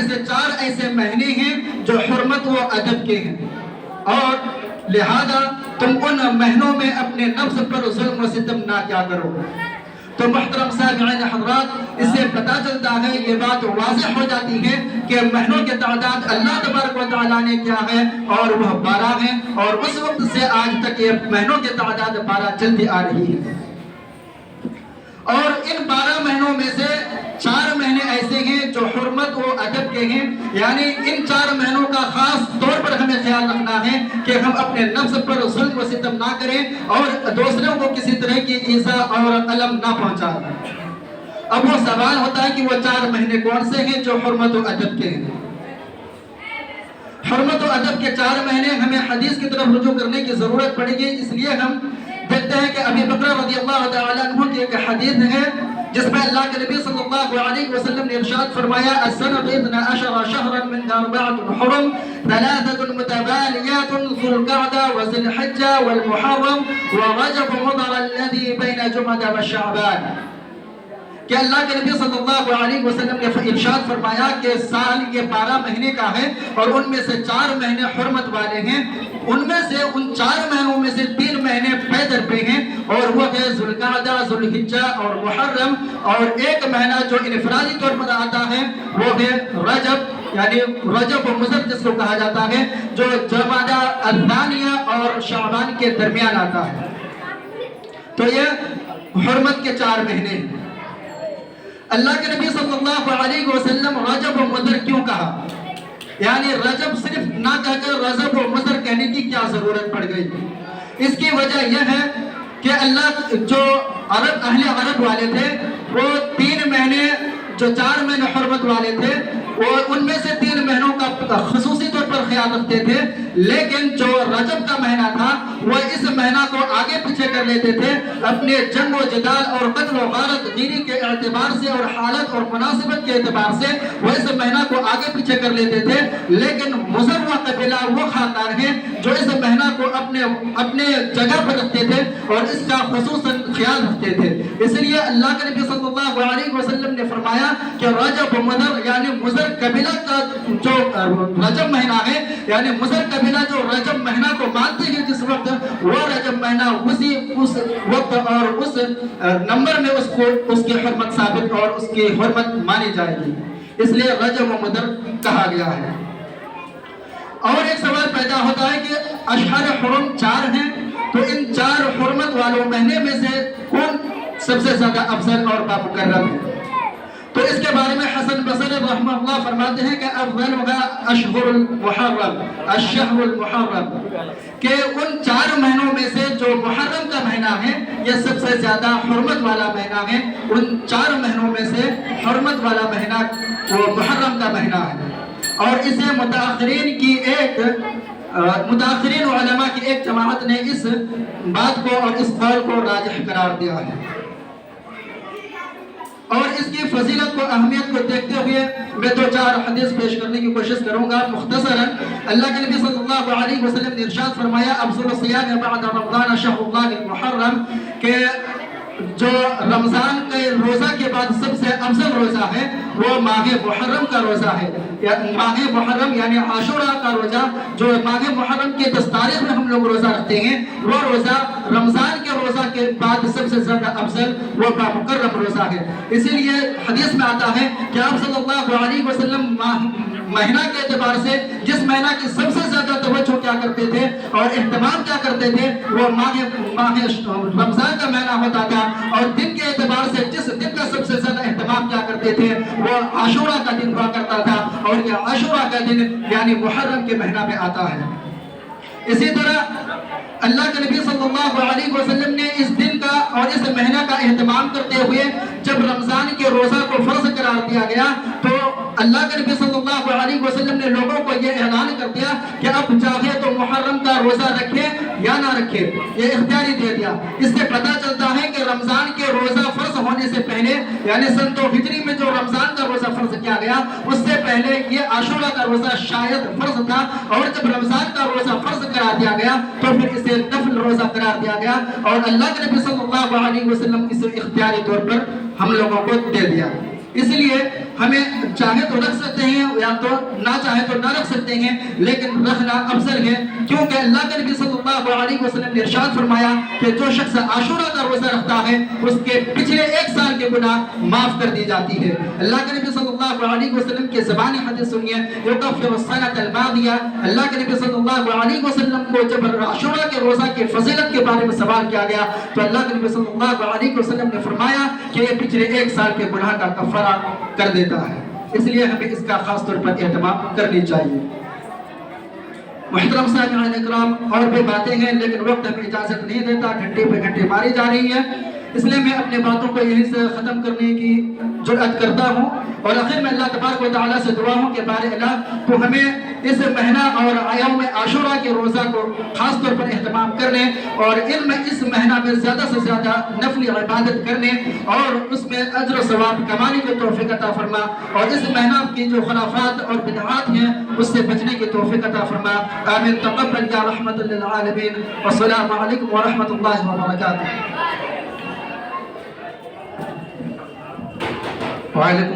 میں سے 4 ایسے مہینے ہیں جو حرمت و ادب کے ہیں، اور لہذا تم ان مہینوں میں اپنے نفس پر ظلم و ستم نہ کیا کرو۔ تو محترم سامعین حضرات، اس سے پتہ چلتا ہے، یہ بات واضح ہو جاتی ہے کہ مہینوں کی تعداد اللہ تبارک و تعالیٰ نے کیا ہے، اور وہ 12 ہیں، اور اس وقت سے آج تک یہ مہینوں کی تعداد 12 چلتی آ رہی ہے۔ اور ان 12 مہینوں میں سے 4 مہینے ایسے ہیں جو حرمت و ادب کے ہیں، یعنی ان 4 مہینوں کا خاص طور پر ہمیں خیال رکھنا ہے کہ ہم اپنے نفس پر ظلم و ستم نہ کریں اور دوسروں کو کسی طرح کی ایذا اور الم نہ پہنچائیں۔ اب وہ سوال ہوتا ہے کہ وہ 4 مہینے کون سے ہیں جو حرمت و ادب کے ہیں؟ حرمت و ادب کے 4 مہینے ہمیں حدیث کی طرف رجوع کرنے کی ضرورت پڑے گی، اس لیے ہم دیکھتے ہیں کہ ابی بکر رضی اللہ تعالیٰ عنہ کی ایک حدیث ہے جس میں اللہ کے نبی صلی اللہ علیہ وسلم نے ارشاد فرمایا: السنة 12 شهرا من 4 حرم 3 متباليات ذو القعدة وذي الحجة والمحرم ورجب مضر الذي بين جمادى وشعبان۔ کہ اللہ کے نبی صلی اللہ علیہ وسلم نے ارشاد فرمایا کہ سال یہ 12 مہینے کا ہے، اور ان میں سے 4 مہینے حرمت والے ہیں، ان میں سے ان 4 مہینوں میں سے 3 مہینے پے در پہ ہیں، اور وہ ہے ذو القعدہ، ذو الحجہ اور محرم، اور ایک مہینہ جو انفرادی طور پر آتا ہے وہ ہے رجب، یعنی رجب و مضر جس کو کہا جاتا ہے، جو جمادی الثانیہ اور شعبان کے درمیان آتا ہے۔ تو یہ حرمت کے 4 مہینے ہیں۔ اللہ کے نبی صلی اللہ علیہ وسلم رجب و مضر کیوں کہا؟ یعنی رجب صرف نہ کہہ کر رجب و مضر کہنے کی کیا ضرورت پڑ گئی؟ اس کی وجہ یہ ہے کہ اللہ جو اہل عرب والے تھے وہ 3 مہینے، جو 4 مہینے حرمت والے تھے، وہ ان میں سے 3 مہینوں کا خصوصی طور پر خیال رکھتے تھے، لیکن جو رجب کا مہینہ تھا وہ اس مہینہ کو آگے پیچھے کر لیتے تھے اپنے جنگ و جدال اور قتل و غارت گیری کے اعتبار سے اور حالت اور مناسبت کے اعتبار سے وہ اس مہینہ کو آگے پیچھے کر لیتے تھے۔ لیکن مضر و قبیلہ وہ خاندان ہیں جو اس مہینہ کو اپنے جگہ پر رکھتے تھے اور اس کا خصوصاً خیال رکھتے تھے۔ اس لیے اللہ کے نبی صلی اللہ علیہ وسلم نے فرمایا کہ رجب و مضر، یعنی مضر قبیلہ کا جو رجب مہینہ ہے، یعنی مضر قبیلہ جو رجب مہینہ کو مانتے ہیں جس وقت، وہ رجب مہینہ اس وقت اور اس نمبر میں اس کی حرمت ثابت اور اس کی حرمت مانی جائے گی، اس لیے رجب و مضر کہا گیا ہے۔ اور ایک سوال پیدا ہوتا ہے کہ اشہر حرم 4 ہیں، تو ان 4 حرمت والوں مہینے میں سے کون سب سے زیادہ افضل اور بامکرم ہے؟ تو اس کے بارے میں حسن بصری رحمہ اللہ فرماتے ہیں کہ افضل ہوگا اشہر المحرم، الشہر المحرم، کہ ان 4 مہینوں میں سے جو محرم کا مہینہ ہے یہ سب سے زیادہ حرمت والا مہینہ ہے۔ ان 4 مہینوں میں سے حرمت والا مہینہ وہ محرم کا مہینہ ہے، اور اسے متاخرین علماء کی ایک جماعت نے اس بات کو اور اس قول کو راجح قرار دیا ہے۔ اور اس کی فضیلت کو، اہمیت کو دیکھتے ہوئے میں 2-4 حدیث پیش کرنے کی کوشش کروں گا مختصراً۔ اللہ کے نبی صلی اللہ علیہ وسلم نے ارشاد فرمایا: افضل الصیام بعد رمضان شہر اللہ المحرم، کہ جو رمضان کے روزہ کے بعد سب سے افضل روزہ ہے وہ ماہ محرم کا روزہ ہے۔ ماہ محرم یعنی عاشوراء کا روزہ، جو ماہ محرم کے 10 تاریخ میں ہم لوگ روزہ رکھتے ہیں، وہ روزہ رمضان کے روزہ کے بعد سب سے زیادہ افضل وہ بامکرم روزہ ہے۔ اسی لیے حدیث میں آتا ہے کہ آپ صلی اللہ علیہ وسلم مہینہ کے اعتبار سے جس مہینہ کی سب سے زیادہ توجہ کیا کرتے تھے اور اہتمام کیا کرتے تھے وہ ماہ رمضان کا مہینہ ہوتا تھا، اور دن کے اعتبار سے جس دن کا سب سے زیادہ اہتمام کیا کرتے تھے وہ عاشوراء کا دن ہوا کرتا تھا، اور یہ عاشوراء کا دن یعنی محرم کے مہینہ میں آتا ہے۔ اسی طرح اللہ کے نبی صلی اللہ علیہ وسلم نے اس دن کا اور اس مہینہ کا اہتمام کرتے ہوئے جب رمضان کے روزہ کو فرض قرار دیا گیا تو اللہ کے نبی صلی اللہ علیہ وسلم نے لوگوں کو یہ اعلان کر دیا کہ اب چاہے تو محرم کا روزہ رکھے یا نہ رکھے، یہ اختیاری دے دیا۔ اس سے پتہ چلتا ہے کہ رمضان کے روزہ فرض ہونے سے پہلے، یعنی سن 2 ہجری میں جو رمضان کا روزہ فرض کیا گیا، اس سے پہلے یہ عاشوراء کا روزہ شاید فرض تھا، اور جب رمضان کا روزہ فرض قرار دیا گیا تو پھر اسے نفل روزہ قرار دیا گیا، اور اللہ کے نبی صلی اللہ علیہ وسلم اسے اختیاری طور پر ہم لوگوں کو دے دیا۔ اس لیے ہمیں چاہے تو رکھ سکتے ہیں یا تو نہ چاہے تو نہ رکھ سکتے ہیں، لیکن رکھنا افضل ہے، کیونکہ اللہ کے نبی صلی اللہ علیہ وسلم نے ارشاد فرمایا کہ جو شخص عاشورہ کا روزہ رکھتا ہے اس کے پچھلے 1 سال کے گناہ معاف کر دی جاتی ہے۔ اللہ کے نبی صلی اللہ علیہ وسلم کی زبان حدیث سنیے، یکفر السنۃ الماضیہ، اللہ کے نبی صلی اللہ علیہ وسلم کو جب عاشورہ کے روزہ کی فضیلت کے بارے میں سوال کیا گیا تو اللہ کے نبی صلی اللہ علیہ وسلم نے فرمایا کہ یہ پچھلے 1 سال کے گناہ کا کفارہ کر دیتا ہے، اس لیے ہمیں اس کا خاص طور پر اہتمام کرنی چاہیے۔ محترم سامعین اکرام، اور بھی باتیں ہیں لیکن وقت ہمیں اجازت نہیں دیتا، گھنٹے پہ گھنٹے ماری جا رہی ہے، اس لیے میں اپنے باتوں کو یہیں سے ختم کرنے کی جرأت کرتا ہوں، اور آخر میں اللہ تبارک و تعالیٰ سے دعا ہوں کہ بار الہ تو ہمیں اس مہینہ اور یوم عاشورہ کے روزہ کو خاص طور پر اہتمام کرنے اور اس مہینہ میں زیادہ سے زیادہ نفلی عبادت کرنے اور اس میں اجر و ثواب کمانے کی توفیق عطا فرما، اور اس مہینہ کی جو خرافات اور بدعات ہیں اس سے بچنے کی توفیق عطا فرما۔ آمین تقبل یا رحمت للعالمین، والسلام علیکم ورحمۃ اللہ وبرکاتہ۔ وعلیکم